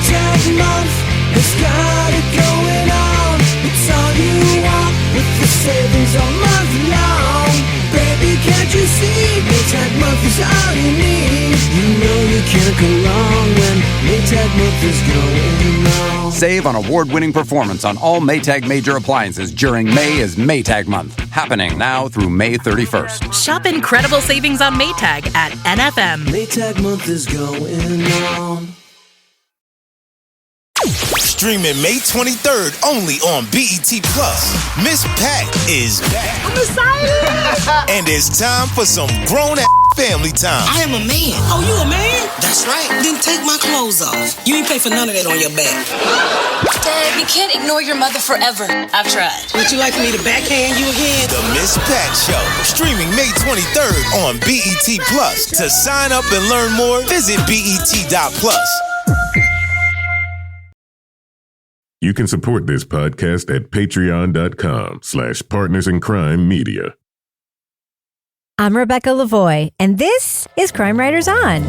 Maytag month has got it going on. It's all you want with the savings all month long. Baby, can't you see? Maytag month is all you need. You know you can't go wrong when Maytag month is going on. Save on award-winning performance on all Maytag major appliances during May is Maytag month. Happening now through May 31st. Shop incredible savings on Maytag at NFM. Maytag month is going on. Streaming May 23rd only on BET Plus. Miss Pat is back. I'm excited! And it's time for some grown-ass family time. I am a man. Oh, you a man? That's right. Then take my clothes off. You ain't pay for none of that on your back. Dad, you can't ignore your mother forever. I've tried. Would you like for me to backhand you again? The Miss Pat Show. Streaming May 23rd on BET Plus. To sign up and learn more, visit BET.plus. You can support this podcast at patreon.com/partnersincrimemedia. I'm Rebecca Lavoie, and this is Crime Writers On.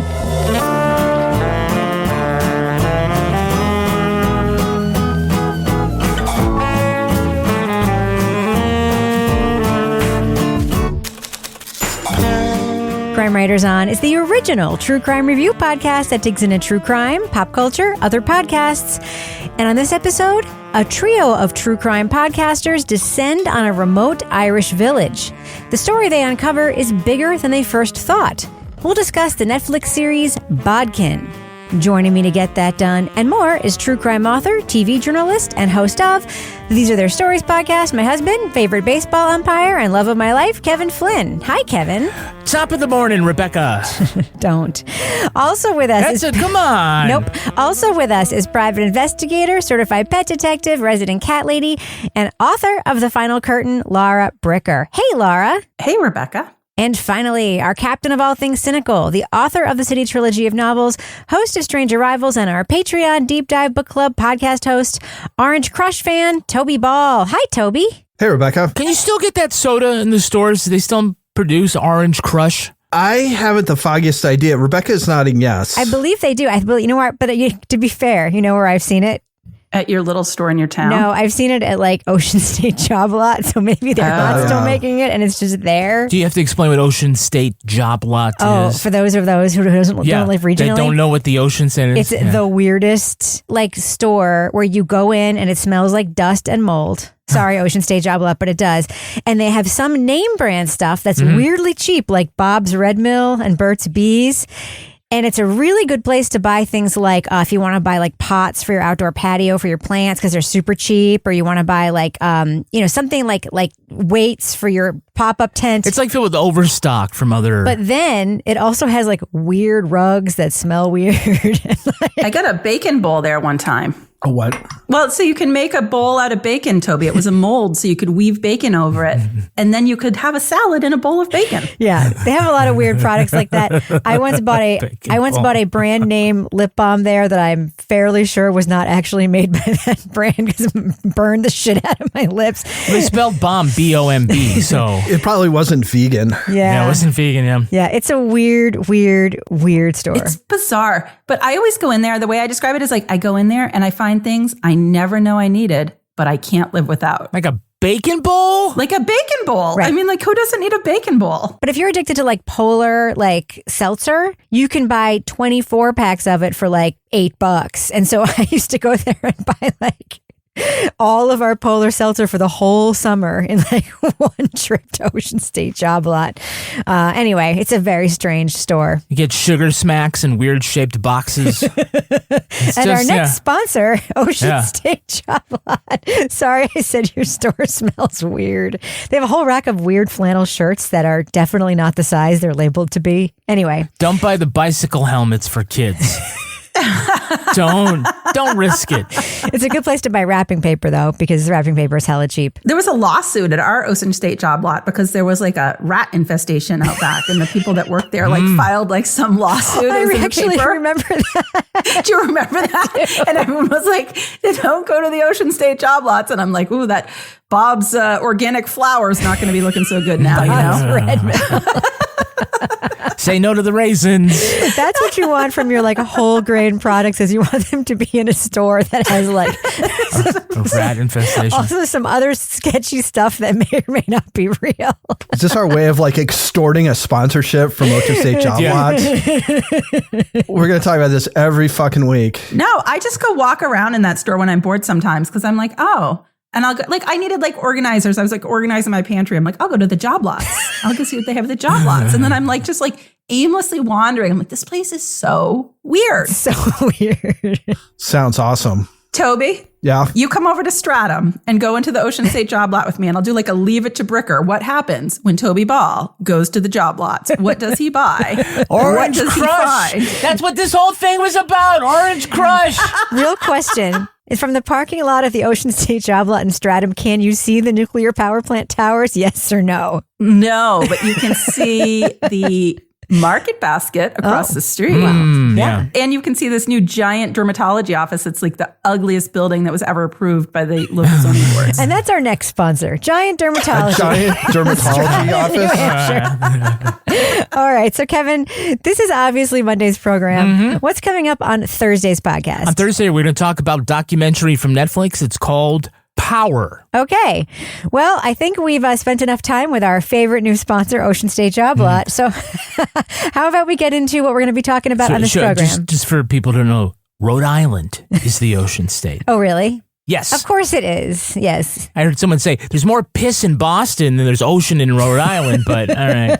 Crime Writers On is the original true crime review podcast that digs into true crime, pop culture, other podcasts. And on this episode, a trio of true crime podcasters descend on a remote Irish village. The story they uncover is bigger than they first thought. We'll discuss the Netflix series Bodkin. Joining me to get that done and more is true crime author, TV journalist, and host of These Are Their Stories podcast, my husband, favorite baseball umpire, and love of my life, Kevin Flynn. Hi, Kevin. Top of the morning, Rebecca. Don't. Also with us come on. Nope. Also with us is private investigator, certified pet detective, resident cat lady, and author of The Final Curtain, Laura Bricker. Hey, Laura. Hey, Rebecca. And finally, our captain of all things cynical, the author of the City trilogy of novels, host of Strange Arrivals, and our Patreon Deep Dive Book Club podcast host, Orange Crush fan, Toby Ball. Hi, Toby. Hey, Rebecca. Can you still get that soda in the stores? Do they still produce Orange Crush? I haven't the foggiest idea. Rebecca is nodding yes. I believe they do. I believe, you know where, but to be fair, you know where I've seen it? At your little store in your town? No, I've seen it at like Ocean State Job Lot, so maybe they're not still making it and it's just there. Do you have to explain what Ocean State Job Lot is? Oh, for those who don't live regionally. They don't know what the Ocean State is. It's the weirdest store where you go in and it smells like dust and mold. Sorry, Ocean State Job Lot, but it does. And they have some name brand stuff that's weirdly cheap, like Bob's Red Mill and Burt's Bees. And it's a really good place to buy things like if you want to buy like pots for your outdoor patio for your plants because they're super cheap, or you want to buy like something like weights for your pop-up tent. It's like filled with overstock from other. But then it also has like weird rugs that smell weird. I got a bacon bowl there one time. A what? Well, so you can make a bowl out of bacon, Toby. It was a mold, so you could weave bacon over it, and then you could have a salad in a bowl of bacon. Yeah, they have a lot of weird products like that. I once bought a brand name lip balm there that I'm fairly sure was not actually made by that brand because it burned the shit out of my lips. They spelled bomb B-O-M-B, so it probably wasn't vegan. Yeah, it wasn't vegan. Yeah, it's a weird store. It's bizarre, but I always go in there. The way I describe it is like I go in there and I find things I never know I needed, but I can't live without. Like a bacon bowl? Like a bacon bowl. Right. I mean, like, who doesn't need a bacon bowl? But if you're addicted to like Polar, like seltzer, you can buy 24 packs of it for like $8. And so I used to go there and buy like all of our Polar seltzer for the whole summer in like one trip to Ocean State Job Lot. Anyway, it's a very strange store. You get sugar smacks in weird shaped boxes. And our next sponsor, Ocean State Job Lot. Sorry, I said your store smells weird. They have a whole rack of weird flannel shirts that are definitely not the size they're labeled to be. Anyway. Don't buy the bicycle helmets for kids. Don't risk it. It's a good place to buy wrapping paper, though, because wrapping paper is hella cheap. There was a lawsuit at our Ocean State Job Lot because there was like a rat infestation out back, and the people that worked there like filed like some lawsuit. I actually remember that. Do you remember that? And everyone was like, "Don't go to the Ocean State Job Lots." And I'm like, "Ooh, that Bob's organic flour is not going to be looking so good now." You know, Red Mill. Say no to the raisins. That's what you want from your like whole grain products, is you want them to be in a store that has like a rat infestation. Also some other sketchy stuff that may or may not be real. Is this our way of like extorting a sponsorship from Ocean State Job Lots? We're going to talk about this every fucking week. No, I just go walk around in that store when I'm bored sometimes because I'm like, oh. And I'll go, like, I needed like organizers. I was like organizing my pantry. I'm like, I'll go to the job lots. I'll go see what they have at the job lots. And then I'm like, just like aimlessly wandering. I'm like, this place is so weird. So weird. Sounds awesome. Toby. Yeah. You come over to Stratham and go into the Ocean State job lot with me, and I'll do like a leave it to Bricker. What happens when Toby Ball goes to the job lots? What does he buy? Orange what does Crush. he find? That's what this whole thing was about. Orange Crush. Real question. From the parking lot of the Ocean State job lot in Stratham, can you see the nuclear power plant towers? Yes or no? No, but you can see the Market Basket across the street. Yeah. And you can see this new giant dermatology office. It's like the ugliest building that was ever approved by the local zoning boards. And that's our next sponsor, Giant Dermatology. A giant dermatology office. All right. So, Kevin, this is obviously Monday's program. What's coming up on Thursday's podcast? On Thursday, we're going to talk about a documentary from Netflix. It's called Power. Okay. Well, I think we've spent enough time with our favorite new sponsor, Ocean State Job Lot. So how about we get into what we're going to be talking about on this program? Just for people to know, Rhode Island is the Ocean State. Oh, really? Yes. Of course it is. Yes. I heard someone say there's more piss in Boston than there's ocean in Rhode Island, but all right.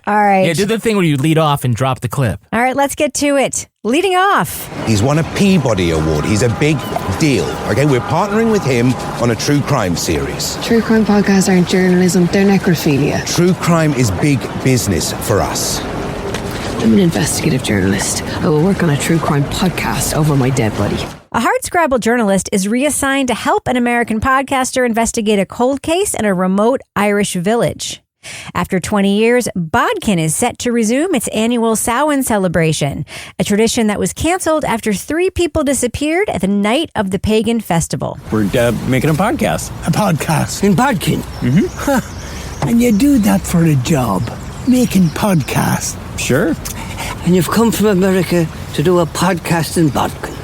All right. Yeah, do the thing where you lead off and drop the clip. All right, let's get to it. Leading off. He's won a Peabody Award. He's a big deal. Okay, we're partnering with him on a true crime series. True crime podcasts aren't journalism, they're necrophilia. True crime is big business for us. I'm an investigative journalist. I will work on a true crime podcast over my dead body. A hardscrabble journalist is reassigned to help an American podcaster investigate a cold case in a remote Irish village. After 20 years, Bodkin is set to resume its annual Samhain celebration, a tradition that was canceled after 3 people disappeared at the night of the pagan festival. We're making a podcast. A podcast? In Bodkin? Mm-hmm. Huh. And you do that for a job, making podcasts? Sure. And you've come from America to do a podcast in Bodkin.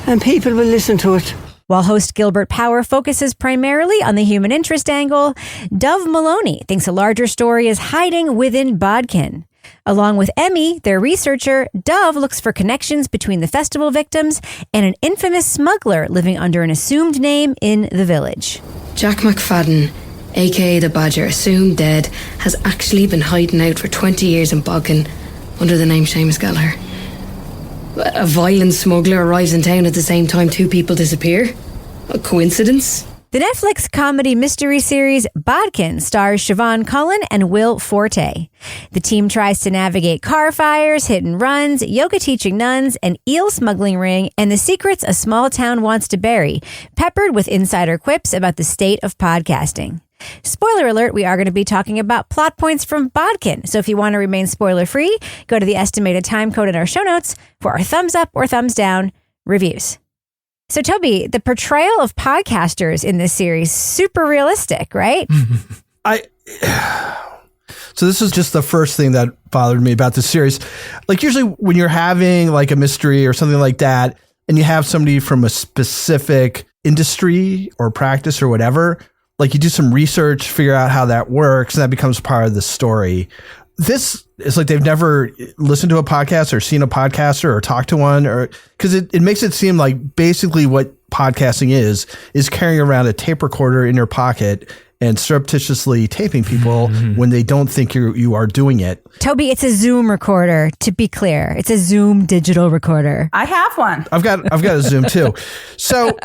And people will listen to it. While host Gilbert Power focuses primarily on the human interest angle, Dove Maloney thinks a larger story is hiding within Bodkin. Along with Emmy, their researcher, Dove looks for connections between the festival victims and an infamous smuggler living under an assumed name in the village. Jack McFadden, aka the Badger, assumed dead, has actually been hiding out for 20 years in Bodkin under the name Seamus Gallagher. A violent smuggler arrives in town at the same time 2 people disappear? A coincidence? The Netflix comedy mystery series Bodkin stars Siobhán Cullen and Will Forte. The team tries to navigate car fires, hit and runs, yoga-teaching nuns, an eel smuggling ring, and the secrets a small town wants to bury, peppered with insider quips about the state of podcasting. Spoiler alert, we are going to be talking about plot points from Bodkin. So if you want to remain spoiler-free, go to the estimated time code in our show notes for our thumbs up or thumbs down reviews. So Toby, the portrayal of podcasters in this series, super realistic, right? So this is just the first thing that bothered me about this series. Like usually when you're having like a mystery or something like that, and you have somebody from a specific industry or practice or whatever, like you do some research, figure out how that works, and that becomes part of the story. This is like they've never listened to a podcast or seen a podcaster or talked to one, or because it makes it seem like basically what podcasting is carrying around a tape recorder in your pocket and surreptitiously taping people when they don't think you are doing it. Toby, it's a Zoom recorder, to be clear. It's a Zoom digital recorder. I have one. I've got a Zoom too. So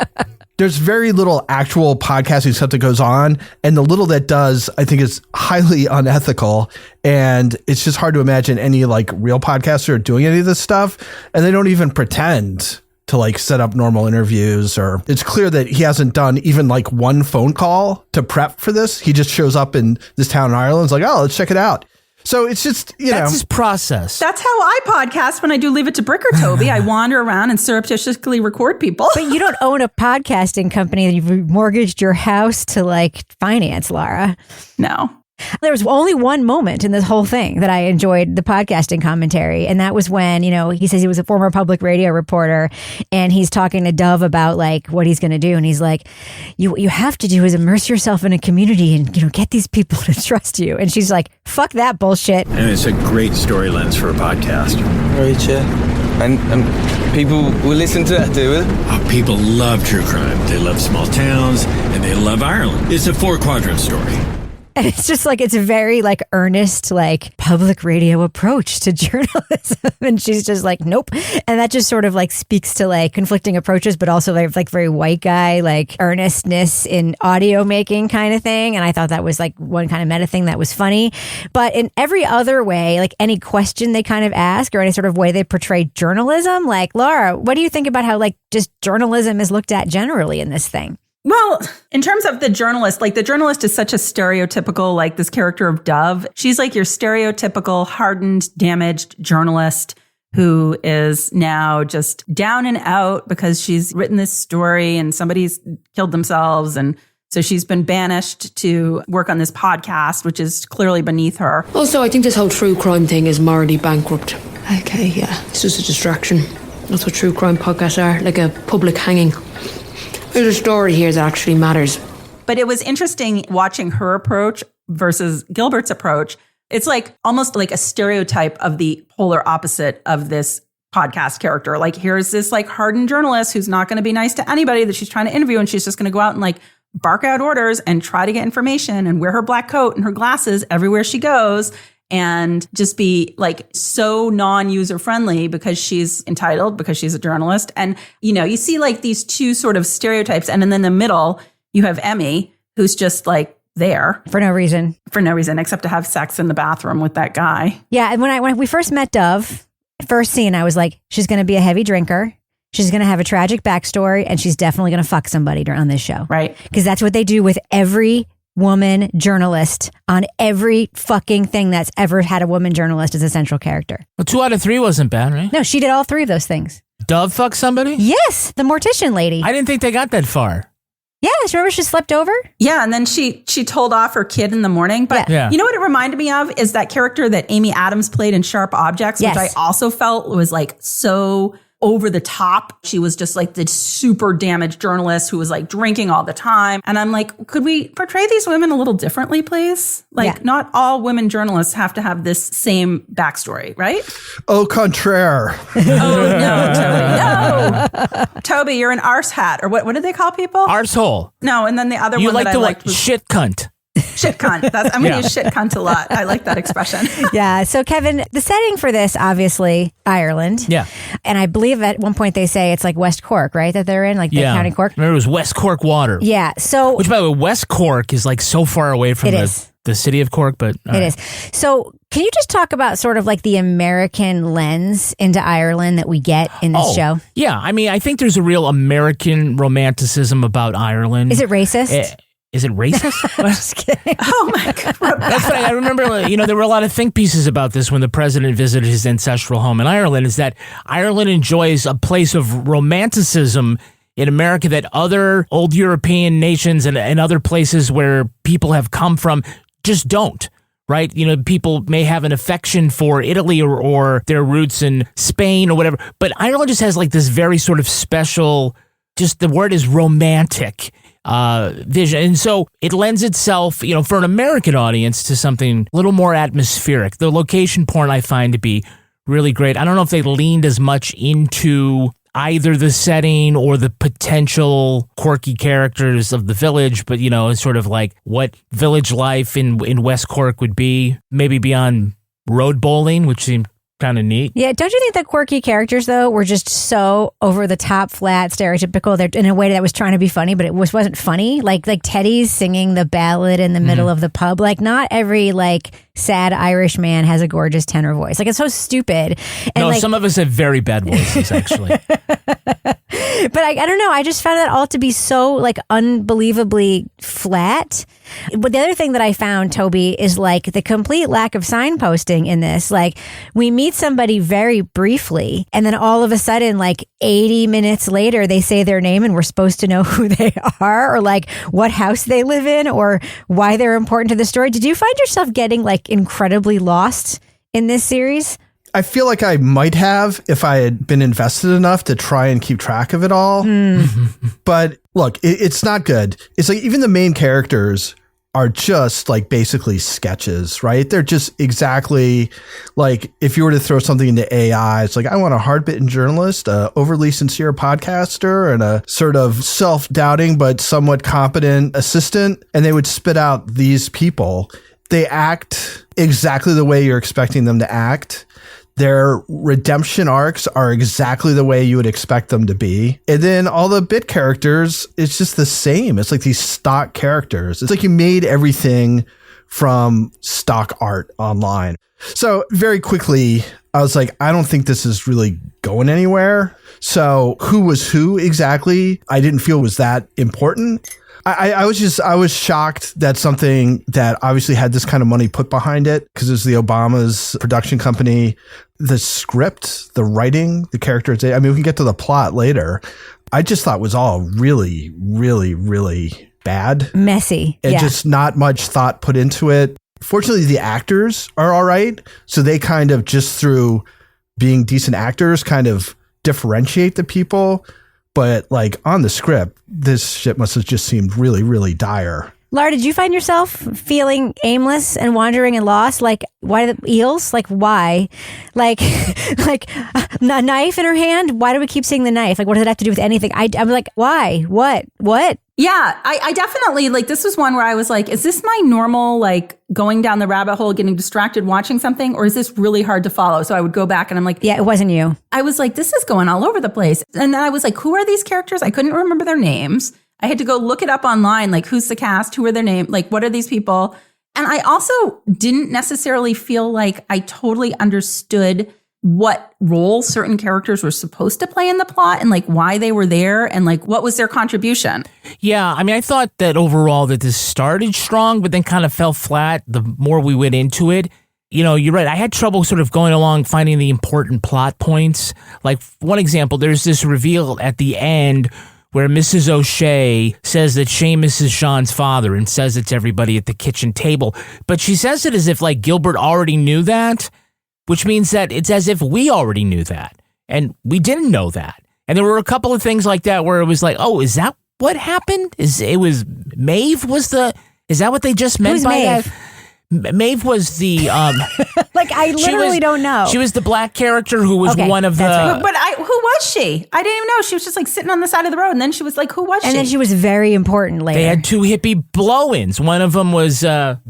there's very little actual podcasting stuff that goes on, and the little that does, I think, is highly unethical, and it's just hard to imagine any like real podcaster doing any of this stuff, and they don't even pretend to like set up normal interviews, or it's clear that he hasn't done even like one phone call to prep for this. He just shows up in this town in Ireland. It's like, oh, let's check it out. So it's just, That's his process. That's how I podcast when I do Leave It to Bricker, Toby. I wander around and surreptitiously record people. But you don't own a podcasting company that you've mortgaged your house to like finance, Lara. No. There was only one moment in this whole thing that I enjoyed the podcasting commentary. And that was when, he says he was a former public radio reporter and he's talking to Dove about like what he's going to do. And he's like, what you have to do is immerse yourself in a community and, get these people to trust you. And she's like, fuck that bullshit. And it's a great story lens for a podcast. Right, yeah. And people will listen to that, do they? People love true crime. They love small towns and they love Ireland. It's a 4-quadrant story. And it's just like, it's a very like earnest, like public radio approach to journalism. And she's just like, nope. And that just sort of like speaks to like conflicting approaches, but also like very white guy, like earnestness in audio making kind of thing. And I thought that was like one kind of meta thing that was funny. But in every other way, like any question they kind of ask or any sort of way they portray journalism, like Laura, what do you think about how like just journalism is looked at generally in this thing? Well, in terms of the journalist, like the journalist is such a stereotypical, like this character of Dove. She's like your stereotypical hardened, damaged journalist who is now just down and out because she's written this story and somebody's killed themselves. And so she's been banished to work on this podcast, which is clearly beneath her. Also, I think this whole true crime thing is morally bankrupt. Okay, yeah, it's just a distraction. That's what true crime podcasts are, like a public hanging. There's a story here that actually matters. But it was interesting watching her approach versus Gilbert's approach. It's like almost like a stereotype of the polar opposite of this podcast character. Like here's this like hardened journalist who's not going to be nice to anybody that she's trying to interview. And she's just going to go out and like bark out orders and try to get information and wear her black coat and her glasses everywhere she goes. And just be like so non-user friendly because she's entitled, because she's a journalist. And, you see like these two sort of stereotypes. And then in the middle, you have Emmy, who's just like there. For no reason. For no reason, except to have sex in the bathroom with that guy. Yeah. And when we first met Dove, first scene, I was like, she's going to be a heavy drinker. She's going to have a tragic backstory. And she's definitely going to fuck somebody on this show. Right. Because that's what they do with every woman journalist on every fucking thing that's ever had a woman journalist as a central character. Well, 2 out of 3 wasn't bad, right? No, she did all 3 of those things. Dove fuck somebody? Yes, the mortician lady. I didn't think they got that far. Yeah, remember she slept over? Yeah, and then she told off her kid in the morning. But Yeah. You know what it reminded me of is that character that Amy Adams played in Sharp Objects, Yes. which I also felt was like so over the top. She was just like the super damaged journalist who was like drinking all the time. And I'm like, could we portray these women a little differently, please? Like not all women journalists have to have this same backstory, right? Au contraire. Oh, no, Toby, no. Toby, you're an arse hat. Or what do they call people? Arsehole. No, and then the other You one like that the I liked was shit cunt. shit cunt. I'm going to use shit cunt a lot. I like that expression. Yeah. So Kevin, the setting for this, obviously, Ireland. Yeah. And I believe at one point they say it's like West Cork, right? That they're in, like the County Cork. Remember, it was West Cork water. Yeah. So, which, by the way, West Cork is like so far away from the city of Cork, but it is. So can you just talk about sort of like the American lens into Ireland that we get in this show? Yeah. I mean, I think there's a real American romanticism about Ireland. Is it racist? Is it racist? I'm just kidding. Oh my God. That's what I remember. There were a lot of think pieces about this when the president visited his ancestral home in Ireland, is that Ireland enjoys a place of romanticism in America that other old European nations and other places where people have come from just don't. Right? People may have an affection for Italy or their roots in Spain or whatever, but Ireland just has like this very sort of special, just the word is romantic vision. And so it lends itself, for an American audience to something a little more atmospheric. The location porn I find to be really great. I don't know if they leaned as much into either the setting or the potential quirky characters of the village, but, it's sort of like what village life in West Cork would be, maybe beyond road bowling, which seemed kind of neat. Yeah, don't you think the quirky characters though were just so over the top, flat, stereotypical? They're in a way that was trying to be funny, but it wasn't funny. Like Teddy's singing the ballad in the middle of the pub. Like not every like sad Irish man has a gorgeous tenor voice. Like it's so stupid. And no, some of us have very bad voices actually. But I don't know. I just found that all to be so like unbelievably flat. But the other thing that I found, Toby, is like the complete lack of signposting in this. Like we meet somebody very briefly and then all of a sudden, like 80 minutes later, they say their name and we're supposed to know who they are or like what house they live in or why they're important to the story. Did you find yourself getting like incredibly lost in this series? I feel like I might have if I had been invested enough to try and keep track of it all. But look, it's not good. It's like even the main characters are just like basically sketches, right? They're just exactly like if you were to throw something into AI, it's like I want a hard-bitten journalist, a overly sincere podcaster, and a sort of self-doubting but somewhat competent assistant, and they would spit out these people. They act exactly the way you're expecting them to act. Their redemption arcs are exactly the way you would expect them to be. And then all the bit characters, it's just the same. It's like these stock characters. It's like you made everything from stock art online. So very quickly, I was like, I don't think this is really going anywhere. So who was who exactly? I didn't feel was that important. I was shocked that something that obviously had this kind of money put behind it, because it was the Obama's production company, the script, the writing, the characters. I mean, we can get to the plot later. I just thought was all really, really, really bad. Messy. And just not much thought put into it. Fortunately, the actors are all right. So they kind of just through being decent actors kind of differentiate the people. But like on the script, this shit must have just seemed really, really dire. Laura, did you find yourself feeling aimless and wandering and lost? Like, why the eels? Like, why? Like a knife in her hand? Why do we keep seeing the knife? Like, what does it have to do with anything? I'm like, why? What? Yeah, I definitely, like, this was one where I was like, is this my normal, like, going down the rabbit hole, getting distracted, watching something, or is this really hard to follow? So I would go back and I'm like, yeah, it wasn't you. I was like, this is going all over the place. And then I was like, who are these characters? I couldn't remember their names. I had to go look it up online, like, who's the cast? Who are their names? Like, what are these people? And I also didn't necessarily feel like I totally understood what role certain characters were supposed to play in the plot and like why they were there and like what was their contribution. Yeah, I mean, I thought that overall that this started strong, but then kind of fell flat the more we went into it. You know, you're right. I had trouble sort of going along finding the important plot points. Like, one example, there's this reveal at the end where Mrs. O'Shea says that Seamus is Sean's father and says it to everybody at the kitchen table. But she says it as if like Gilbert already knew that, which means that it's as if we already knew that. And we didn't know that. And there were a couple of things like that where it was like, oh, is that what happened? Is that what they just meant Who's by Maeve? that? Maeve was the like I literally don't know. She was the black character who was one of the. Right. But who was she? I didn't even know. She was just like sitting on the side of the road, and then she was like, "Who was she?" And then she was very important later. They had two hippie blow-ins. One of them was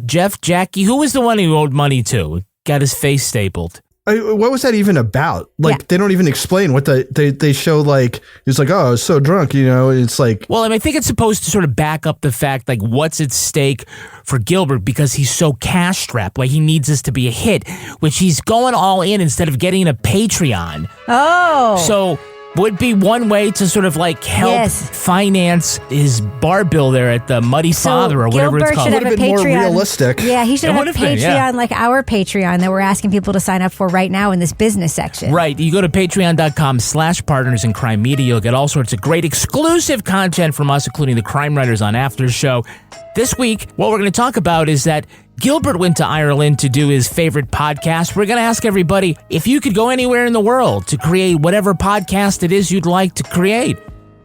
Jeff Jackie. Who was the one who owed money to? Got his face stapled. What was that even about? Like, they don't even explain what they show. Like, he's like, oh, I was so drunk, you know, it's like. Well, I mean, I think it's supposed to sort of back up the fact, like, what's at stake for Gilbert because he's so cash strapped. Like, he needs this to be a hit, which he's going all in instead of getting a Patreon. Oh. So would be one way to sort of like help finance his bar bill there at the Muddy Father or whatever it's called. Should have a Patreon. More realistic. Yeah, he should have a Patreon like our Patreon that we're asking people to sign up for right now in this business section. Right. You go to patreon.com/partners in crime media. You'll get all sorts of great exclusive content from us, including the Crime Writers on After Show. This week, what we're going to talk about is that Gilbert went to Ireland to do his favorite podcast. We're going to ask everybody if you could go anywhere in the world to create whatever podcast it is you'd like to create,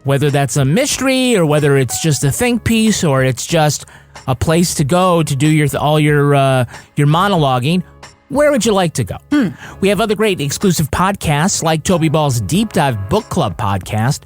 whether that's a mystery or whether it's just a think piece or it's just a place to go to do all your monologuing. Where would you like to go? We have other great exclusive podcasts like Toby Ball's Deep Dive Book Club podcast.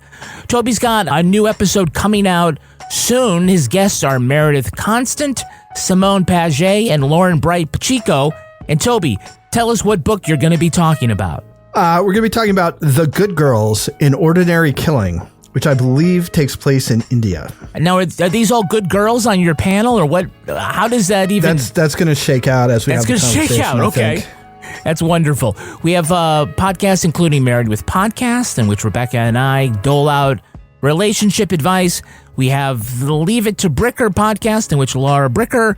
Toby's got a new episode coming out soon. His guests are Meredith Constant, Simone Paget, and Lauren Bright Pacheco. And Toby, tell us what book you're going to be talking about. We're going to be talking about The Good Girls in Ordinary Killing, which I believe takes place in India. Now, are these all good girls on your panel, or what? How does that even? That's going to shake out as we have the conversation. That's going to shake out. Okay, that's wonderful. We have podcasts including Married with Podcast, in which Rebecca and I dole out relationship advice. We have the Leave It to Bricker podcast, in which Laura Bricker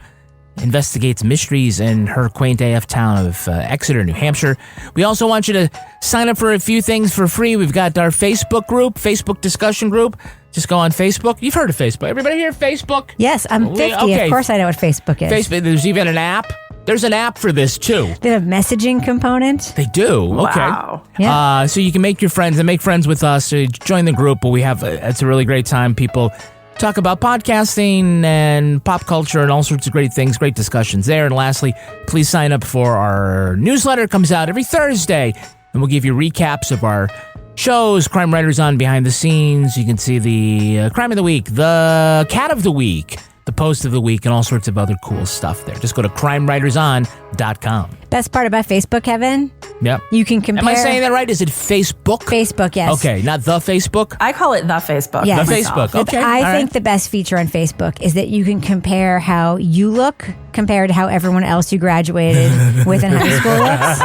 investigates mysteries in her quaint AF town of Exeter, New Hampshire. We also want you to sign up for a few things for free. We've got our Facebook group, Facebook discussion group. Just go on Facebook. You've heard of Facebook. Everybody here, Facebook? Yes, I'm 50. Okay. Of course I know what Facebook is. Facebook. There's even an app. There's an app for this, too. They have a messaging component. They do. Wow. Okay. Yeah. So you can make your friends and make friends with us. So join the group. But it's a really great time. People talk about podcasting and pop culture and all sorts of great things, great discussions there. And lastly, please sign up for our newsletter. It comes out every Thursday, and we'll give you recaps of our shows, Crime Writers On Behind the Scenes. You can see the Crime of the Week, the Cat of the Week, the Post of the Week, and all sorts of other cool stuff there. Just go to crimewriterson.com. Best part about Facebook, Kevin? Yep. You can compare. Am I saying that right? Is it Facebook? Facebook, yes. Okay, not the Facebook? I call it the Facebook. Yes. The Facebook, okay. I think the best feature on Facebook is that you can compare how you look compared to how everyone else you graduated with in high school looks.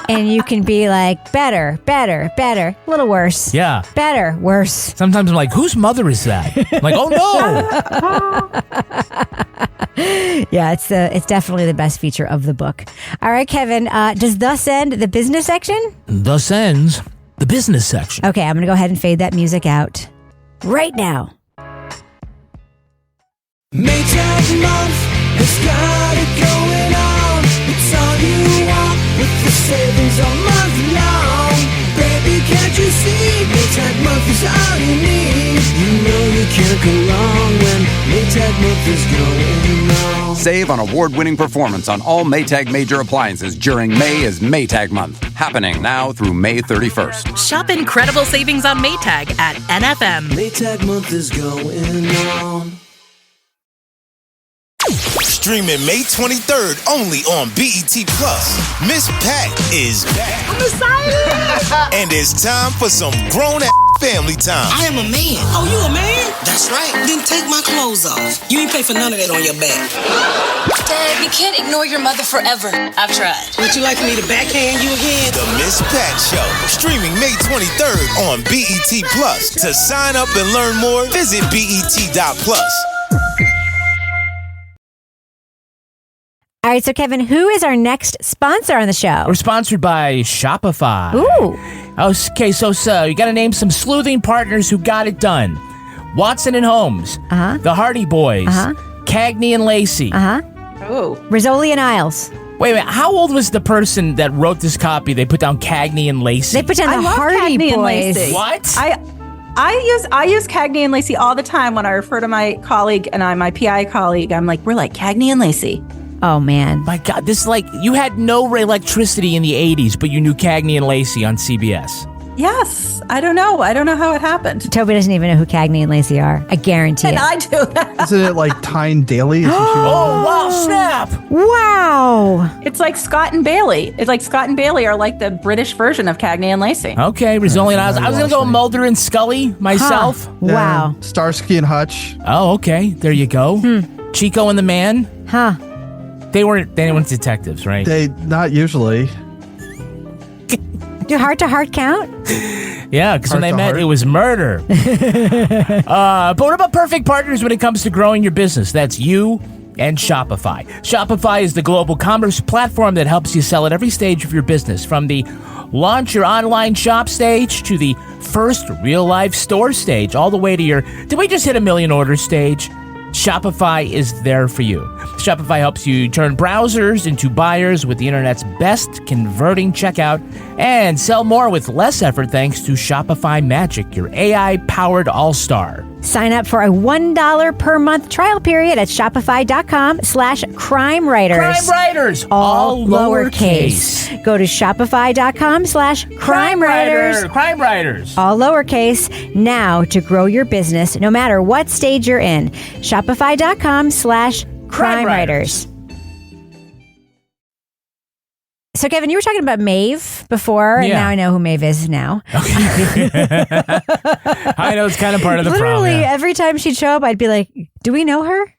And you can be like, better, a little worse. Yeah. Better, worse. Sometimes I'm like, whose mother is that? I'm like, oh no. Yeah, it's definitely the best feature of the book. All right, Kevin, does thus end the business section? Thus ends the business section. Okay, I'm going to go ahead and fade that music out right now. Maytag month has got it going on. It's all you want with the savings all month long. Baby, can't you see? Maytag month is all you need. You know you can't go wrong when Maytag month is going on. Save on award-winning performance on all Maytag major appliances during May is Maytag month. Happening now through May 31st. Shop incredible savings on Maytag at NFM. Maytag month is going on. Streaming May 23rd only on BET Plus. Miss Pat is back. I'm excited. And it's time for some grown-ass family time. I am a man. Oh, you a man? That's right. Then take my clothes off. You ain't pay for none of that on your back. Dad, you can't ignore your mother forever. I've tried. Would you like for me to backhand you again? The Miss Pat Show. Streaming May 23rd on BET Plus. To sign up and learn more, visit BET.plus. All right, so Kevin, who is our next sponsor on the show? We're sponsored by Shopify. Ooh. Okay, so you got to name some sleuthing partners who got it done. Watson and Holmes. Uh-huh. The Hardy Boys. Uh-huh. Cagney and Lacey. Uh-huh. Oh. Rizzoli and Isles. Wait a minute. How old was the person that wrote this copy? They put down Cagney and Lacey. They put down the love Hardy Cagney and Boys. Lacey. What? I use Cagney and Lacey all the time when I refer to my colleague and my PI colleague. I'm like, we're like Cagney and Lacey. Oh, man. My God, this is like, you had no electricity in the 80s, but you knew Cagney and Lacey on CBS. Yes. I don't know how it happened. Toby doesn't even know who Cagney and Lacey are. I guarantee And it. I do that. Isn't it like Tyne Daly? Oh, wow, snap. Wow. It's like Scott and Bailey. It's like Scott and Bailey are like the British version of Cagney and Lacey. Okay, Rizzoli and Isles. I was going to go Mulder and Scully myself. Huh. Wow. Starsky and Hutch. Oh, okay. There you go. Chico and the Man. Huh. They weren't detectives, right? They not usually. Do heart-to-heart count? Yeah, because when they met, it was murder. But what about perfect partners when it comes to growing your business? That's you and Shopify. Shopify is the global commerce platform that helps you sell at every stage of your business, from the launch your online shop stage to the first real-life store stage, all the way to your, did we just hit 1 million orders stage? Shopify is there for you. Shopify helps you turn browsers into buyers with the internet's best converting checkout and sell more with less effort thanks to Shopify Magic, your AI-powered all-star. Sign up for a $1 per month trial period at shopify.com/crimewriters. Crime Writers, all lowercase. Go to shopify.com/crimewriters. Crime Writers. All lowercase now to grow your business no matter what stage you're in. Shopify.com/crimewriters. So, Kevin, you were talking about Maeve before, and now I know who Maeve is now. Okay. I know it's kind of part of the Literally, problem. Yeah. every time she'd show up, I'd be like, do we know her?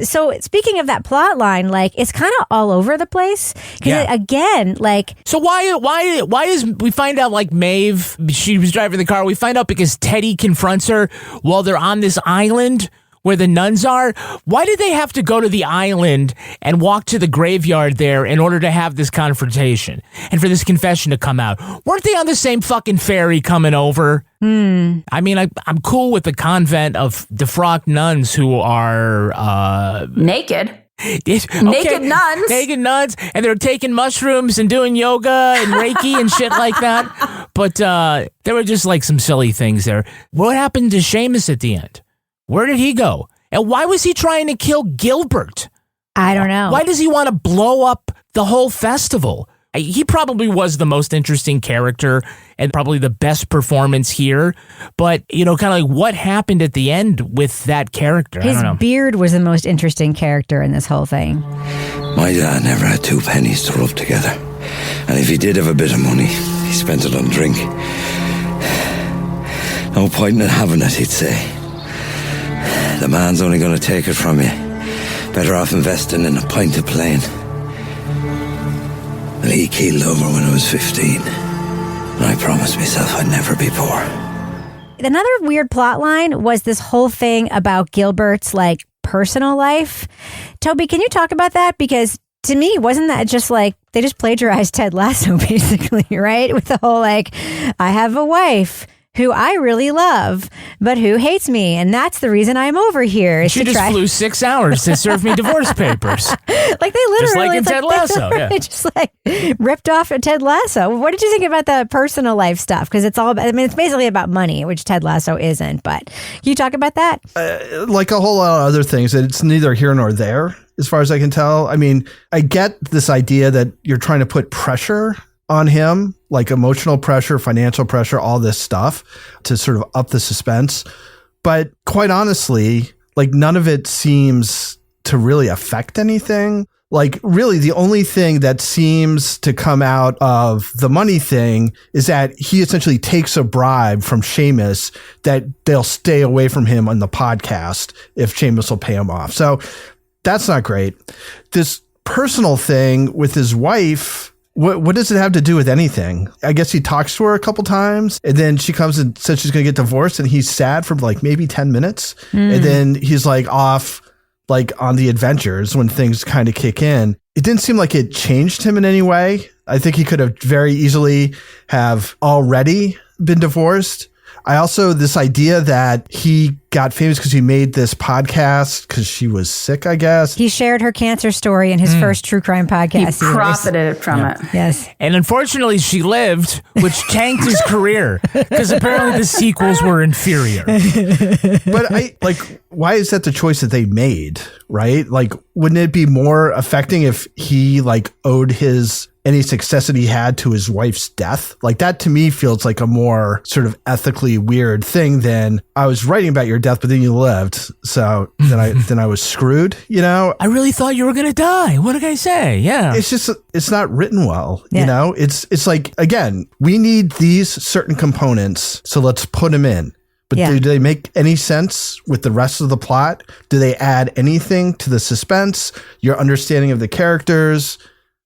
So speaking of that plot line, like it's kind of all over the place. Again, like so why is we find out like Maeve, she was driving the car. We find out because Teddy confronts her while they're on this island where the nuns are. Why did they have to go to the island and walk to the graveyard there in order to have this confrontation and for this confession to come out? Weren't they on the same fucking ferry coming over? I mean, I'm cool with the convent of defrocked nuns who are naked. Naked nuns, and they're taking mushrooms and doing yoga and Reiki and shit like that. But there were just like some silly things there. What happened to Seamus at the end? Where did he go? And why was he trying to kill Gilbert? I don't know. Why does he want to blow up the whole festival? He probably was the most interesting character and probably the best performance here. But, kind of like what happened at the end with that character? His I don't know. beard was the most interesting character in this whole thing. My dad never had 2 pennies to rub together. And if he did have a bit of money, he spent it on drink. No point in having it, he'd say. The man's only going to take it from you. Better off investing in a pint of plain. Well, he keeled over when I was 15. And I promised myself I'd never be poor. Another weird plot line was this whole thing about Gilbert's like personal life. Toby, can you talk about that? Because to me, wasn't that just like they just plagiarized Ted Lasso basically, right? With the whole like, I have a wife who I really love, but who hates me. And that's the reason I'm over here. She just flew 6 hours to serve me divorce papers. Like they literally... Just like in Ted Lasso, yeah. They just like ripped off of Ted Lasso. What did you think about the personal life stuff? Because it's all about, it's basically about money, which Ted Lasso isn't. But can you talk about that? Like a whole lot of other things, it's neither here nor there, as far as I can tell. I mean, I get this idea that you're trying to put pressure on him, like emotional pressure, financial pressure, all this stuff to sort of up the suspense. But quite honestly, like none of it seems to really affect anything. Like really the only thing that seems to come out of the money thing is that he essentially takes a bribe from Seamus that they'll stay away from him on the podcast if Seamus will pay him off. So that's not great. This personal thing with his wife, what does it have to do with anything? I guess he talks to her a couple times and then she comes and says she's going to get divorced and he's sad for like maybe 10 minutes. And then he's like off like on the adventures when things kind of kick in. It didn't seem like it changed him in any way. I think he could have very easily have already been divorced. I also, this idea that he got famous because he made this podcast because she was sick, I guess. He shared her cancer story in his first true crime podcast. He profited from it. Yes. And unfortunately, she lived, which tanked his career because apparently the sequels were inferior. But why is that the choice that they made, right? Like, wouldn't it be more affecting if he like owed any success that he had to his wife's death? Like that to me feels like a more sort of ethically weird thing than I was writing about your death, but then you lived. So then I was screwed, I really thought you were going to die. What did I say? Yeah. It's just, it's not written well, it's like, again, we need these certain components. So let's put them in. But do they make any sense with the rest of the plot? Do they add anything to the suspense, your understanding of the characters?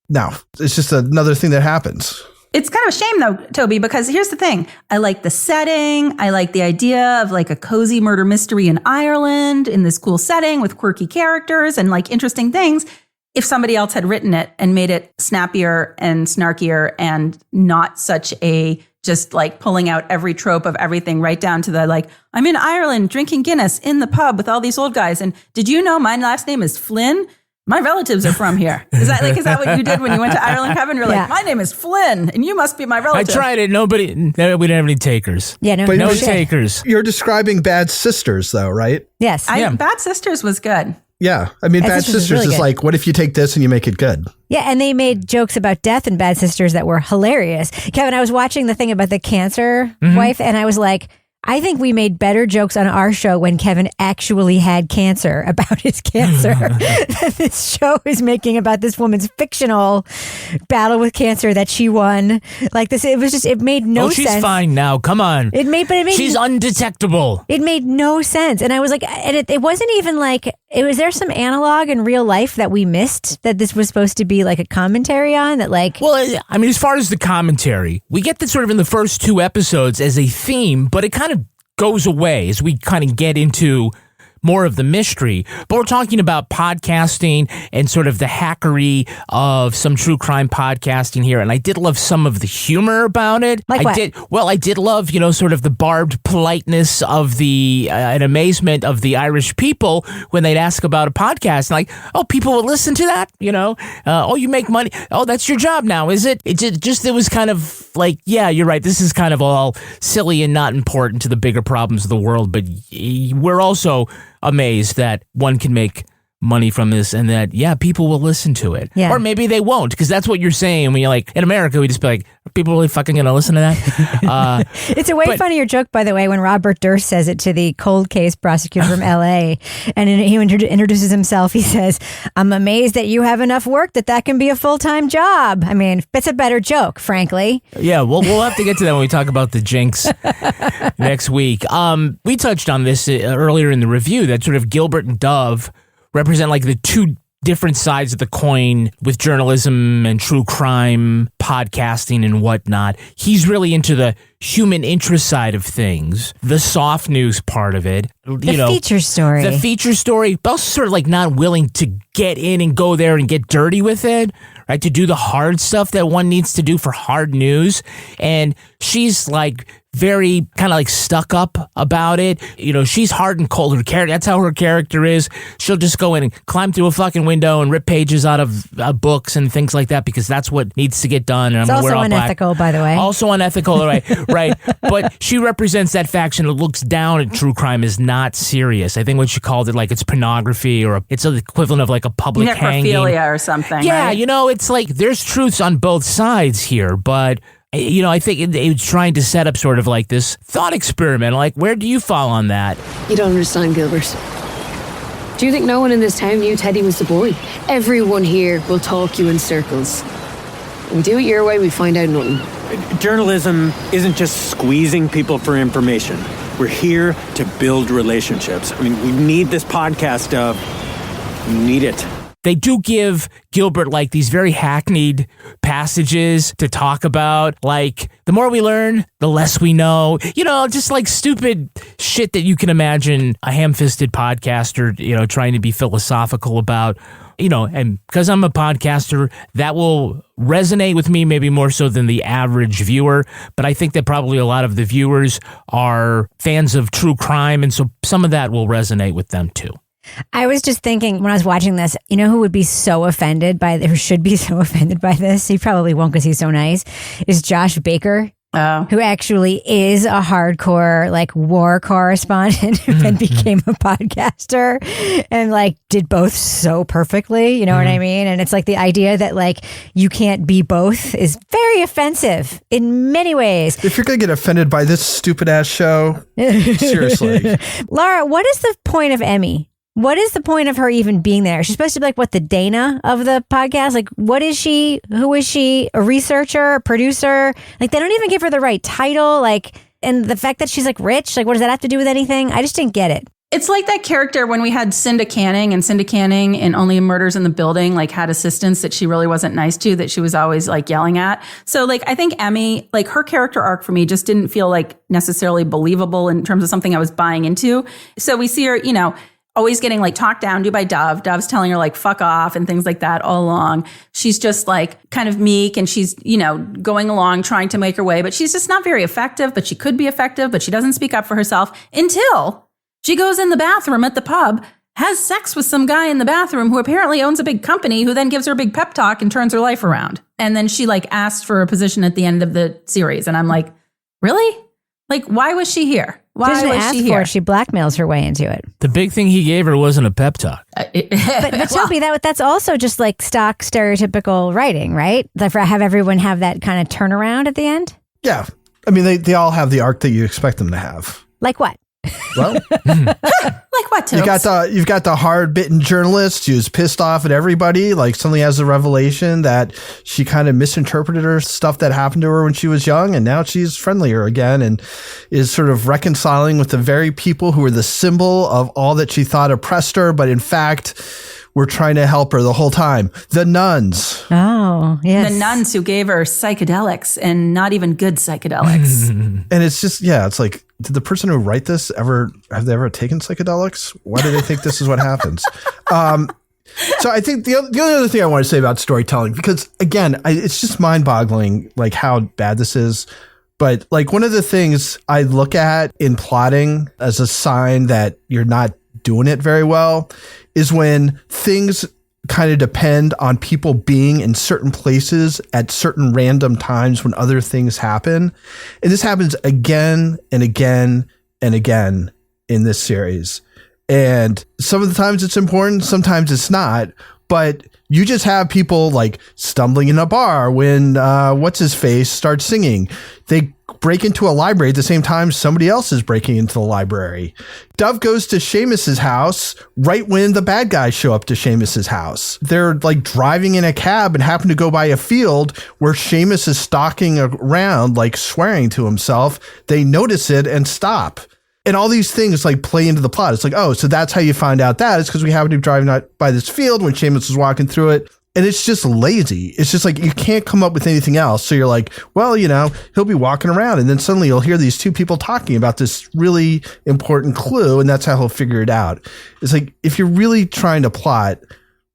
No, it's just another thing that happens. It's kind of a shame though, Toby, because here's the thing. I like the setting. I like the idea of like a cozy murder mystery in Ireland in this cool setting with quirky characters and like interesting things. If somebody else had written it and made it snappier and snarkier and not such a just like pulling out every trope of everything right down to the like, I'm in Ireland drinking Guinness in the pub with all these old guys. And did you know my last name is Flynn? My relatives are from here. Is that what you did when you went to Ireland, Kevin? You're like, my name is Flynn, and you must be my relative. I tried it. We didn't have any takers. Yeah, no takers. You're describing Bad Sisters, though, right? Yes. Bad Sisters was good. Yeah. I mean, Bad Sisters really is like, what if you take this and you make it good? Yeah, and they made jokes about death in Bad Sisters that were hilarious. Kevin, I was watching the thing about the cancer wife, and I was like, I think we made better jokes on our show when Kevin actually had cancer about his cancer than this show is making about this woman's fictional battle with cancer that she won. Like this, it made no sense. She's fine now. Come on. She's undetectable. It made no sense. And I was like, and it wasn't even like, was there some analog in real life that we missed that this was supposed to be like a commentary on that like. Well, I mean, as far as the commentary, we get this sort of in the first 2 episodes as a theme, but it kind of goes away as we kind of get into more of the mystery. But we're talking about podcasting and sort of the hackery of some true crime podcasting here. And I did love some of the humor about it. Like what? I did love, sort of the barbed politeness of the and amazement of the Irish people when they'd ask about a podcast. Like, oh, people will listen to that, oh, you make money. Oh, that's your job now, is it? It was kind of like, yeah, you're right. This is kind of all silly and not important to the bigger problems of the world. But we're also amazed that one can make money from this and that, people will listen to it. Yeah. Or maybe they won't, because that's what you're saying when you're like, in America, we just be like, are people really fucking going to listen to that? It's a way funnier joke, by the way, when Robert Durst says it to the cold case prosecutor from L.A. And he introduces himself. He says, I'm amazed that you have enough work that can be a full-time job. I mean, it's a better joke, frankly. Yeah, we'll have to get to that when we talk about the jinx next week. We touched on this earlier in the review, that sort of Gilbert and Dove represent like the 2 different sides of the coin with journalism and true crime, podcasting and whatnot. He's really into the human interest side of things, the soft news part of it. The feature story. The feature story, but also sort of like not willing to get in and go there and get dirty with it, right? To do the hard stuff that one needs to do for hard news. And she's like very kind of like stuck up about it. She's hard and cold. Her character, that's how her character is. She'll just go in and climb through a fucking window and rip pages out of books and things like that because that's what needs to get done. And it's also unethical, by the way. Also unethical, right? But she represents that faction that looks down at true crime as not serious. I think what she called it, like it's pornography or it's the equivalent of like a public hanging. Necrophilia or something. Yeah, right? It's like there's truths on both sides here, but I think it was trying to set up sort of like this thought experiment. Like, where do you fall on that? You don't understand, Gilbert. Do you think no one in this town knew Teddy was the boy? Everyone here will talk you in circles. We do it your way, we find out nothing. Journalism isn't just squeezing people for information. We're here to build relationships. I mean, we need this podcast stuff. We need it. They do give Gilbert like these very hackneyed passages to talk about. Like, the more we learn, the less we know. Just like stupid shit that you can imagine a ham-fisted podcaster, trying to be philosophical about. And because I'm a podcaster, that will resonate with me maybe more so than the average viewer. But I think that probably a lot of the viewers are fans of true crime. And so some of that will resonate with them too. I was just thinking when I was watching this, who would be so offended who should be so offended by this? He probably won't because he's so nice, is Josh Baker. Who actually is a hardcore like war correspondent who then became a podcaster and like did both so perfectly, you know what I mean? And it's like the idea that like you can't be both is very offensive in many ways. If you're going to get offended by this stupid ass show, seriously. Laura, what is the point of Emmy? What is the point of her even being there? She's supposed to be like, what, the Dana of the podcast? Like, what is she? Who is she? A researcher? A producer? Like, they don't even give her the right title. Like, and the fact that she's like rich, like, what does that have to do with anything? I just didn't get it. It's like that character when we had Cinda Canning in Only Murders in the Building, like had assistants that she really wasn't nice to, that she was always like yelling at. So like, I think Emmy, like her character arc for me just didn't feel like necessarily believable in terms of something I was buying into. So we see her, always getting like talked down to by Dove. Dove's telling her like, fuck off and things like that all along. She's just like kind of meek and she's, going along trying to make her way, but she's just not very effective, but she could be effective, but she doesn't speak up for herself until she goes in the bathroom at the pub, has sex with some guy in the bathroom who apparently owns a big company who then gives her a big pep talk and turns her life around. And then she like asked for a position at the end of the series. And I'm like, really? Like, why was she here? Why was she here? She blackmails her way into it. The big thing he gave her wasn't a pep talk. But Toby, that's also just like stock stereotypical writing, right? Like have everyone have that kind of turnaround at the end? Yeah. I mean, they all have the arc that you expect them to have. Like what? Well, like what? You've got the hard-bitten journalist who's pissed off at everybody. Like suddenly has a revelation that she kind of misinterpreted her stuff that happened to her when she was young, and now she's friendlier again and is sort of reconciling with the very people who were the symbol of all that she thought oppressed her, but in fact were trying to help her the whole time. The nuns. Oh, yes. The nuns who gave her psychedelics and not even good psychedelics. And it's just, it's like, did the person who write this have they ever taken psychedelics? Why do they think this is what happens? So I think the only other thing I want to say about storytelling, because again, it's just mind-boggling, like how bad this is. But like one of the things I look at in plotting as a sign that you're not doing it very well is when things kind of depend on people being in certain places at certain random times when other things happen. And this happens again and again and again in this series. And some of the times it's important, sometimes it's not, but you just have people like stumbling in a bar when what's-his-face starts singing. They break into a library at the same time somebody else is breaking into the library. Dove goes to Seamus's house right when the bad guys show up to Seamus's house. They're like driving in a cab and happen to go by a field where Seamus is stalking around, like swearing to himself. They notice it and stop. And all these things like play into the plot. It's like, oh, so that's how you find out that. It's because we happen to be driving out by this field when Seamus was walking through it. And it's just lazy. It's just like you can't come up with anything else. So you're like, well, he'll be walking around and then suddenly you'll hear these two people talking about this really important clue and that's how he'll figure it out. It's like if you're really trying to plot,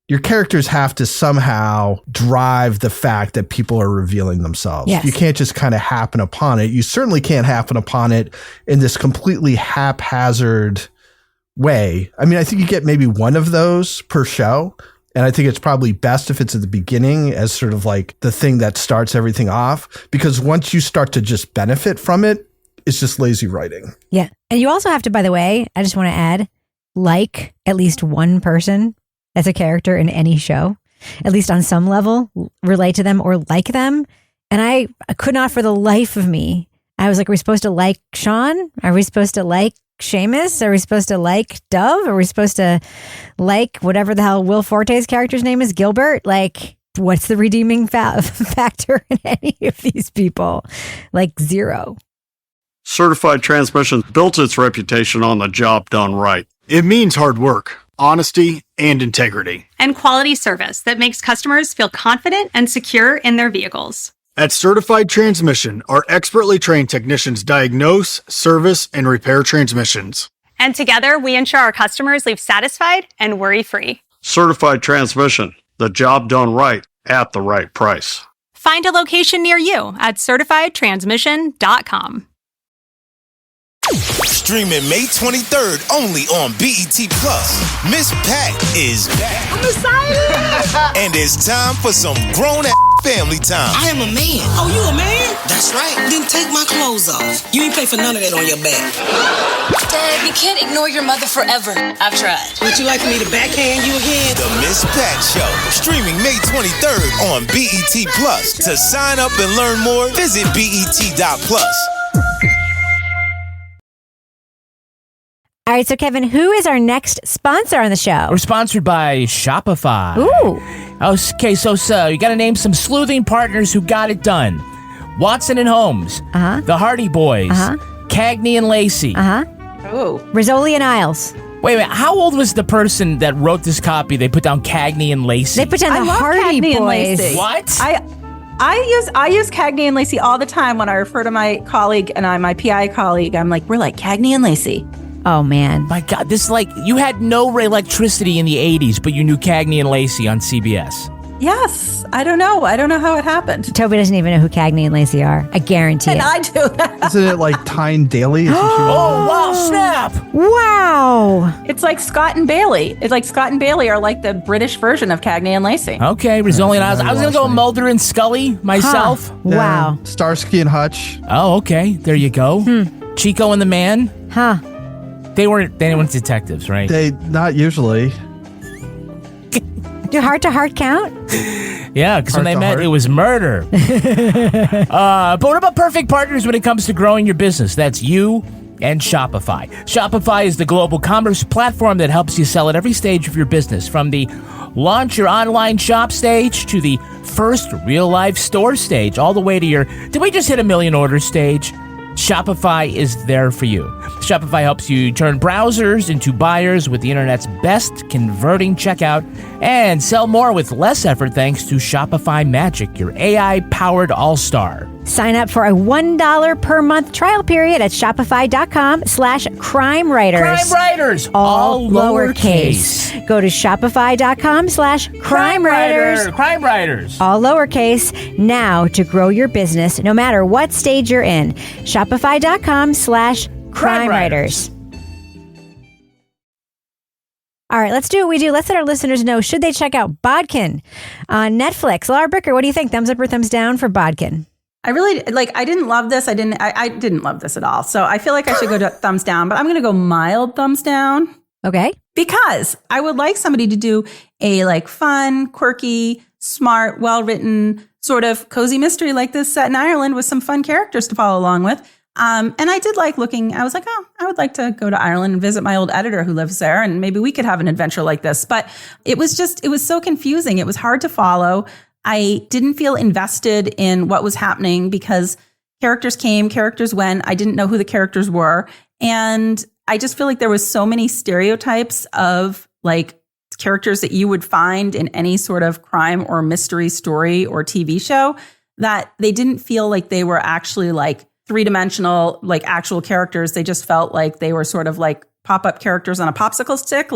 your characters have to somehow drive the fact that people are revealing themselves. Yes. You can't just kind of happen upon it. You certainly can't happen upon it in this completely haphazard way. I mean, I think you get maybe one of those per show. And I think it's probably best if it's at the beginning as sort of like the thing that starts everything off, because once you start to just benefit from it, it's just lazy writing. Yeah. And you also have to, by the way, I just want to add, like at least one person as a character in any show, at least on some level, relate to them or like them. And I could not for the life of me. I was like, are we supposed to like Sean? Are we supposed to like Seamus? Are we supposed to like Dove? Are we supposed to like whatever the hell Will Forte's character's name is, Gilbert? Like, what's the redeeming factor in any of these people? Like zero. Certified Transmission built its reputation on the job done right. It means hard work, honesty, and integrity. And quality service that makes customers feel confident and secure in their vehicles. At Certified Transmission, our expertly trained technicians diagnose, service, and repair transmissions. And together, we ensure our customers leave satisfied and worry-free. Certified Transmission, the job done right at the right price. Find a location near you at certifiedtransmission.com. Streaming May 23rd only on BET Plus. Miss Pat is back. I'm excited! And it's time for some grown-ass family time. I am a man. Oh, you a man? That's right. Then take my clothes off. You ain't pay for none of that on your back. Dad, you can't ignore your mother forever. I've tried. Would you like me to backhand you again? The Miss Pat Show. Streaming May 23rd on BET Plus. To sign up and learn more, visit BET.plus. All right, so Kevin, who is our next sponsor on the show? We're sponsored by Shopify. Ooh. Okay, so you got to name some sleuthing partners who got it done. Watson and Holmes. Uh-huh. The Hardy Boys. Uh-huh. Cagney and Lacey. Uh-huh. Oh. Rizzoli and Isles. Wait a minute. How old was the person that wrote this copy? They put down Cagney and Lacey. They put down the Hardy Cagney and Boys. Lacey. What? I use Cagney and Lacey all the time when I refer to my colleague and my PI colleague. I'm like, we're like Cagney and Lacey. Oh, man. My God, this is like, you had no electricity in the 80s, but you knew Cagney and Lacey on CBS. Yes. I don't know how it happened. Toby doesn't even know who Cagney and Lacey are. I guarantee and it. I do that. Isn't it like Tyne Daly? Oh, wow, snap. Wow. It's like Scott and Bailey. It's like Scott and Bailey are like the British version of Cagney and Lacey. Okay, Rizzoli and Isles. I was going to go Mulder and Scully myself. Huh. Wow. Starsky and Hutch. Oh, okay. There you go. Chico and the Man. Huh. They weren't detectives, right? Not usually. Do heart-to-heart count? Yeah, because when they met, it was murder. But what about perfect partners when it comes to growing your business? That's you and Shopify. Shopify is the global commerce platform that helps you sell at every stage of your business, from the launch your online shop stage to the first real-life store stage, all the way to your "did we just hit 1 million orders" stage. Shopify is there for you. Shopify helps you turn browsers into buyers with the internet's best converting checkout and sell more with less effort thanks to Shopify Magic, your AI-powered all-star. Sign up for a $1 per month trial period at shopify.com/crimewriters. Crime Writers, all lowercase. Go to shopify.com/crimewriters. Crime Writers. All lowercase now to grow your business no matter what stage you're in. Shopify.com/crimewriters. All right, let's do what we do. Let's let our listeners know, should they check out Bodkin on Netflix? Laura Bricker, what do you think? Thumbs up or thumbs down for Bodkin? I didn't love this. I didn't love this at all. So I feel like I should go to thumbs down, but I'm going to go mild thumbs down. Okay. Because I would like somebody to do a fun, quirky, smart, well-written sort of cozy mystery like this set in Ireland with some fun characters to follow along with. And I did like looking, I was like, oh, I would like to go to Ireland and visit my old editor who lives there, and maybe we could have an adventure like this. But it was so confusing. It was hard to follow. I didn't feel invested in what was happening because characters came, characters went. I didn't know who the characters were. And I just feel like there was so many stereotypes of characters that you would find in any sort of crime or mystery story or TV show that they didn't feel like they were actually three-dimensional, actual characters. They just felt like they were sort of pop-up characters on a popsicle stick,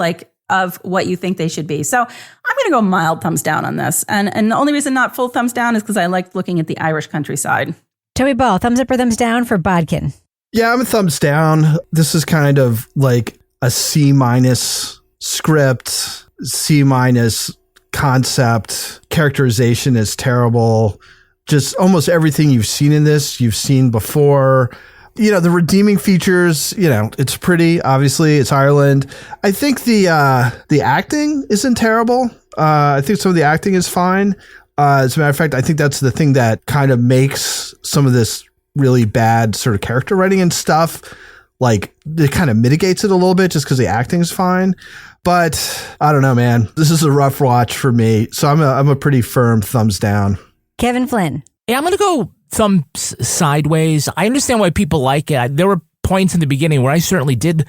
of what you think they should be. So I'm going to go mild thumbs down on this. And the only reason not full thumbs down is because I liked looking at the Irish countryside. Toby Ball, thumbs up or thumbs down for Bodkin? Yeah, I'm a thumbs down. This is kind of like a C- script, C- concept. Characterization is terrible. Just almost everything you've seen in this, you've seen before. The redeeming features, it's pretty, obviously it's Ireland. I think the acting isn't terrible. I think some of the acting is fine. As a matter of fact, I think that's the thing that kind of makes some of this really bad sort of character writing and stuff, it kind of mitigates it a little bit just because the acting is fine. But I don't know, man. This is a rough watch for me. So I'm a pretty firm thumbs down. Kevin Flynn. Yeah, I'm going to go thumbs sideways. I understand why people like it. There were points in the beginning where I certainly did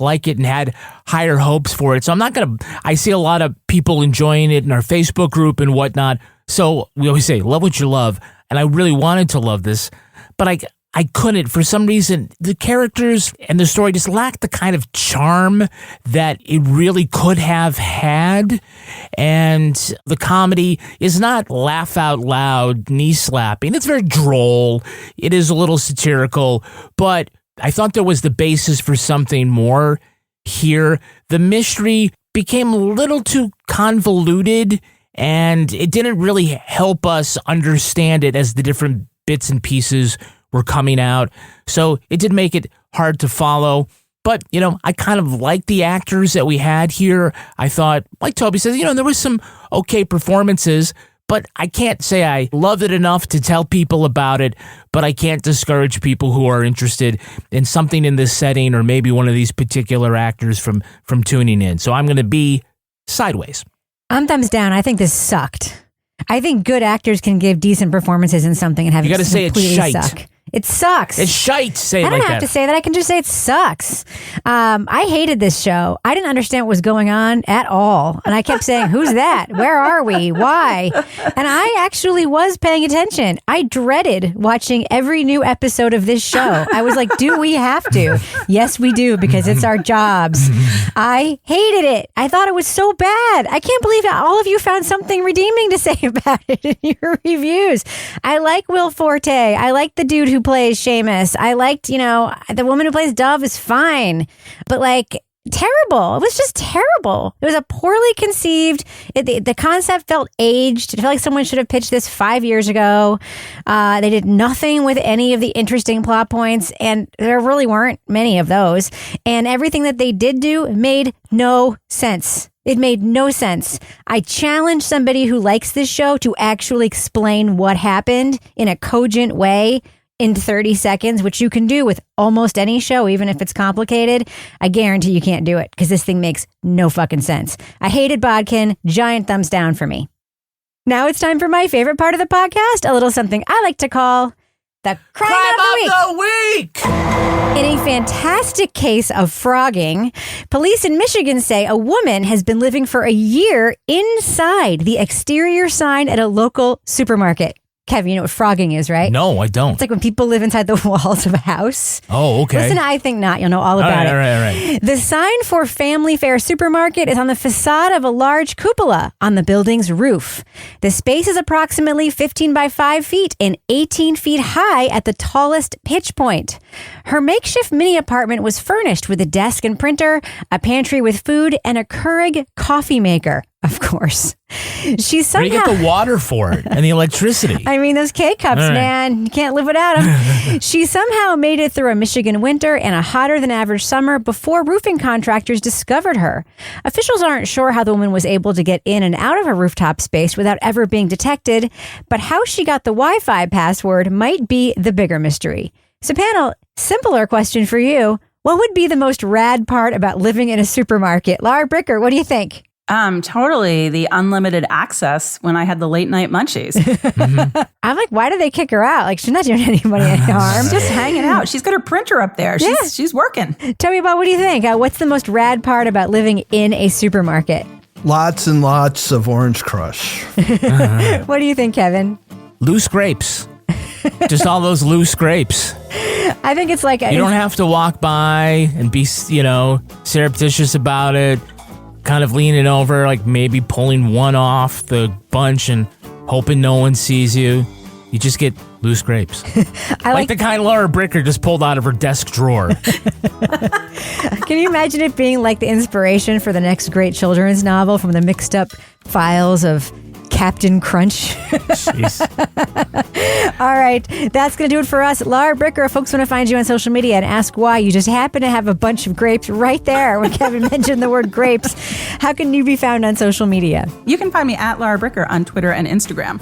like it and had higher hopes for it. So I'm not going to, I see a lot of people enjoying it in our Facebook group and whatnot. So we always say, love what you love. And I really wanted to love this, but I couldn't. For some reason, the characters and the story just lacked the kind of charm that it really could have had. And the comedy is not laugh out loud, knee slapping. It's very droll. It is a little satirical, but I thought there was the basis for something more here. The mystery became a little too convoluted, and it didn't really help us understand it as the different bits and pieces were coming out. So it did make it hard to follow. But, I kind of liked the actors that we had here. I thought, like Toby says, there was some okay performances, but I can't say I loved it enough to tell people about it, but I can't discourage people who are interested in something in this setting or maybe one of these particular actors from tuning in. So I'm going to be sideways. I'm thumbs down. I think this sucked. I think good actors can give decent performances in something and have you it gotta say completely it's shite. suck. It sucks. It's shite. Say it I don't like have that. to say that. I can just say it sucks. I hated this show. I didn't understand what was going on at all. And I kept saying, who's that? Where are we? Why? And I actually was paying attention. I dreaded watching every new episode of this show. I was like, do we have to? Yes, we do, because it's our jobs. I hated it. I thought it was so bad. I can't believe that all of you found something redeeming to say about it in your reviews. I like Will Forte. I like the dude who plays Seamus. I liked, the woman who plays Dove is fine, but terrible. It was just terrible. It was a poorly conceived. The concept felt aged. It felt like someone should have pitched this 5 years ago. They did nothing with any of the interesting plot points, and there really weren't many of those. And everything that they did do made no sense. It made no sense. I challenge somebody who likes this show to actually explain what happened in a cogent way. in 30 seconds, which you can do with almost any show, even if it's complicated, I guarantee you can't do it because this thing makes no fucking sense. I hated Bodkin. Giant thumbs down for me. Now it's time for my favorite part of the podcast, a little something I like to call the Crime of the Week. In a fantastic case of frogging, police in Michigan say a woman has been living for a year inside the exterior sign at a local supermarket. Kevin, you know what frogging is, right? No, I don't. It's like when people live inside the walls of a house. Oh, okay. Listen, I think not. You'll know all about it. All right. The sign for Family Fare Supermarket is on the facade of a large cupola on the building's roof. The space is approximately 15 by 5 feet and 18 feet high at the tallest pitch point. Her makeshift mini apartment was furnished with a desk and printer, a pantry with food, and a Keurig coffee maker. Of course. She somehow... Where do you get the water for it and the electricity? I mean, those K-Cups, All right. man. You can't live without them. She somehow made it through a Michigan winter and a hotter than average summer before roofing contractors discovered her. Officials aren't sure how the woman was able to get in and out of her rooftop space without ever being detected, but how she got the Wi-Fi password might be the bigger mystery. So, panel, simpler question for you. What would be the most rad part about living in a supermarket? Laura Bricker, what do you think? Totally the unlimited access when I had the late night munchies. I'm like, why do they kick her out? Like, she's not doing anybody any harm. She's just hanging out. She's got her printer up there. She's working. Tell me about, what do you think? What's the most rad part about living in a supermarket? Lots and lots of Orange Crush. What do you think, Kevin? Loose grapes. Just all those loose grapes. I think it's like... You don't have to walk by and be, surreptitious about it. Kind of leaning over, like maybe pulling one off the bunch and hoping no one sees you. You just get loose grapes. I like the kind Laura Bricker just pulled out of her desk drawer. Can you imagine it being like the inspiration for the next great children's novel from the mixed up files of Captain Crunch? Jeez. All right, that's going to do it for us. Laura Bricker, if folks want to find you on social media and ask why you just happen to have a bunch of grapes right there when Kevin mentioned the word grapes, how can you be found on social media? You can find me at Laura Bricker on Twitter and Instagram.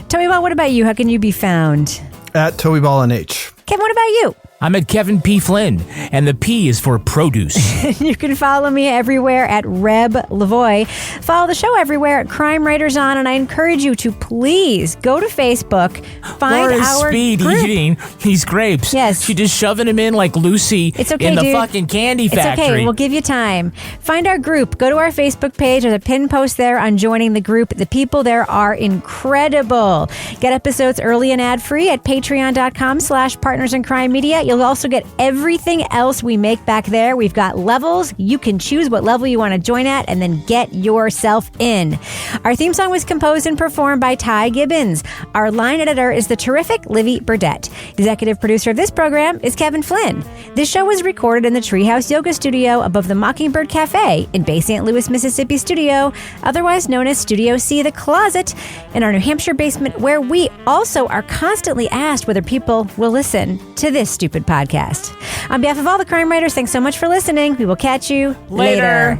Toby Ball, what about you? How can you be found? At Toby Ball NH. Kevin, what about you? I'm at Kevin P. Flynn, and the P is for produce. You can follow me everywhere at Reb Lavoie. Follow the show everywhere at Crime Writers On, and I encourage you to please go to Facebook, find Laura's our speed group. eating these grapes. Yes. She just shoving them in like Lucy It's okay, in the dude. fucking candy factory. It's okay. We'll give you time. Find our group. Go to our Facebook page. There's a pin post there on joining the group. The people there are incredible. Get episodes early and ad-free at patreon.com/Partners in Crime Media. You'll also get everything else we make back there. We've got levels. You can choose what level you want to join at and then get yourself in. Our theme song was composed and performed by Ty Gibbons. Our line editor is the terrific Livy Burdett. Executive producer of this program is Kevin Flynn. This show was recorded in the Treehouse Yoga Studio above the Mockingbird Cafe in Bay St. Louis, Mississippi studio, otherwise known as Studio C, The Closet, in our New Hampshire basement, where we also are constantly asked whether people will listen to this stupid podcast. On behalf of all the crime writers, thanks so much for listening. We will catch you later.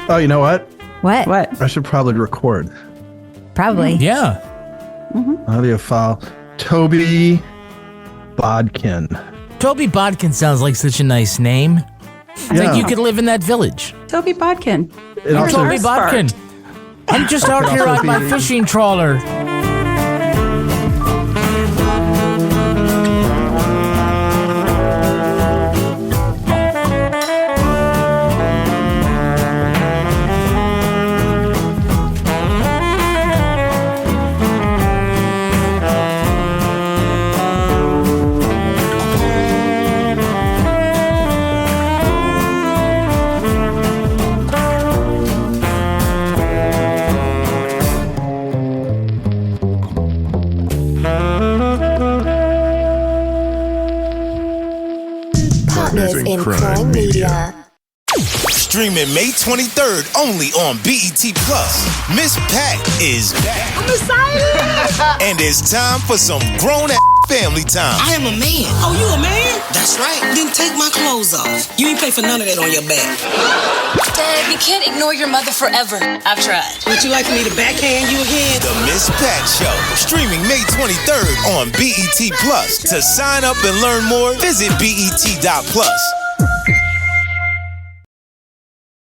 Oh, you know what? What? I should probably record. Probably. Yeah. Audio file. Toby Bodkin. Toby Bodkin sounds like such a nice name. I think you could live in that village. Toby Bodkin. It also- Toby Bodkin. I'm just out It here also on my be- fishing trawler. Partners in Crime Media. Streaming May 23rd only on BET Plus. Miss Pat is back. I'm excited. And it's time for some grown-ass family time. I am a man. Oh, you a man? That's right. Then take my clothes off. You ain't pay for none of that on your back. Dad, you can't ignore your mother forever. I've tried. Would you like me to backhand you again? The Miss Pat Show, streaming May 23rd on BET Plus. To sign up and learn more, visit BET.plus.